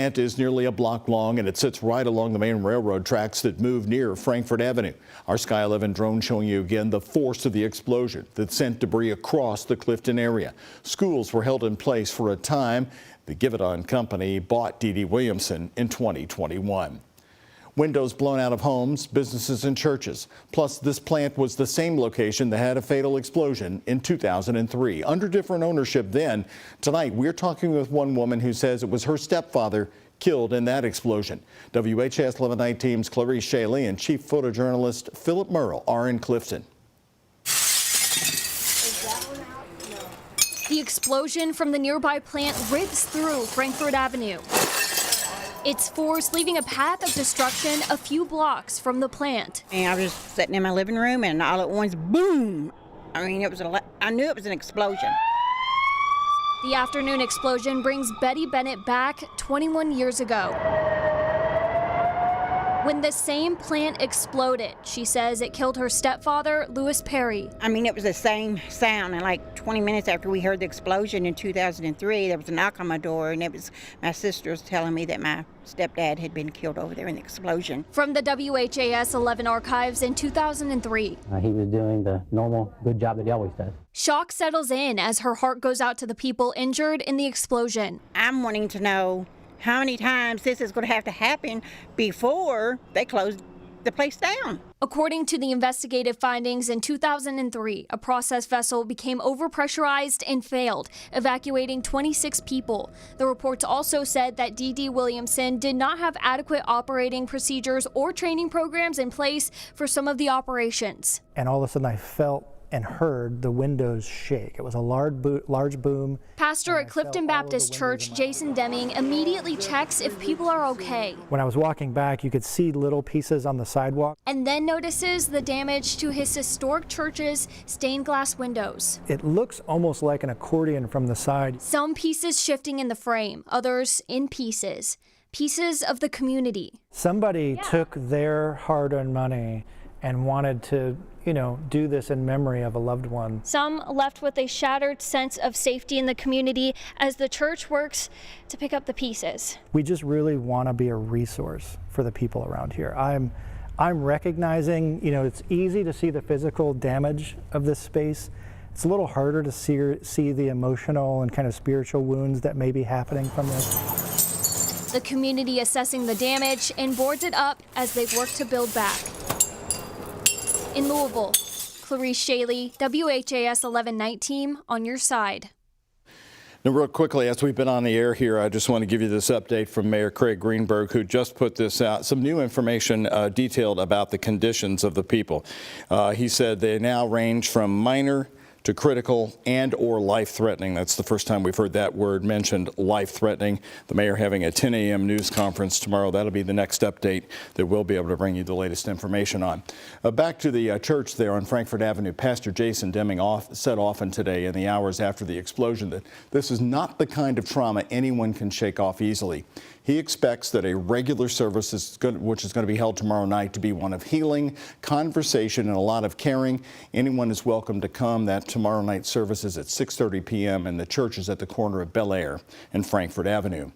Plant is nearly a block long and it sits right along the main railroad tracks that move near Frankfort Avenue. Our Sky 11 drone showing you again the force of the explosion that sent debris across the Clifton area. Schools were held in place for a time. The Givaudan company bought D.D. Williamson in 2021. Windows blown out of homes, businesses and churches. Plus, this plant was the same location that had a fatal explosion in 2003. Under different ownership then. Tonight, we're talking with one woman who says it was her stepfather killed in that explosion. WHAS 11 Night Team's Clarice Shaley and chief photojournalist Philip Merle are in Clifton. The explosion from the nearby plant rips through Frankfort Avenue. Its force leaving a path of destruction a few blocks from the plant. And I was just sitting in my living room and all at once, boom! I mean, I knew it was an explosion. The afternoon explosion brings Betty Bennett back 21 years ago. When the same plant exploded, she says it killed her stepfather, Louis Perry. I mean, it was the same sound, and like 20 minutes after we heard the explosion in 2003, there was a knock on my door, and it was my sisters telling me that my stepdad had been killed over there in the explosion. From the WHAS 11 archives in 2003. He was doing the normal good job that he always does. Shock settles in as her heart goes out to the people injured in the explosion. I'm wanting to know how many times this is going to have to happen before they close the place down. According to the investigative findings in 2003, a process vessel became overpressurized and failed, evacuating 26 people. The reports also said that D.D. Williamson did not have adequate operating procedures or training programs in place for some of the operations. And all of a sudden I felt and heard the windows shake. It was a large boom. Pastor at Clifton Baptist Church, Jason Deming, immediately checks if people are okay. When I was walking back, you could see little pieces on the sidewalk. And then notices the damage to his historic church's stained glass windows. It looks almost like an accordion from the side. Some pieces shifting in the frame, others in pieces. Pieces of the community. Somebody took their hard-earned money and wanted to, do this in memory of a loved one. Some left with a shattered sense of safety in the community as the church works to pick up the pieces. We just really want to be a resource for the people around here. I'm recognizing, it's easy to see the physical damage of this space. It's a little harder to see the emotional and kind of spiritual wounds that may be happening from this. The community assessing the damage and boards it up as they work to build back. In Louisville, Clarice Shaley, WHAS 11 Night Team, on your side. Now, real quickly, as we've been on the air here, I just want to give you this update from Mayor Craig Greenberg, who just put this out. Some new information detailed about the conditions of the people. He said they now range from minor to critical and or life-threatening. That's the first time we've heard that word mentioned, life-threatening. The mayor having a 10 a.m. news conference tomorrow. That'll be the next update that we'll be able to bring you the latest information on. Back to the church there on Frankfort Avenue. Pastor Jason Deming said often today in the hours after the explosion that this is not the kind of trauma anyone can shake off easily. He expects that a regular service, which is going to be held tomorrow night, to be one of healing, conversation, and a lot of caring. Anyone is welcome to come. That tomorrow night service is at 6:30 p.m. and the church is at the corner of Bel Air and Frankfort Avenue.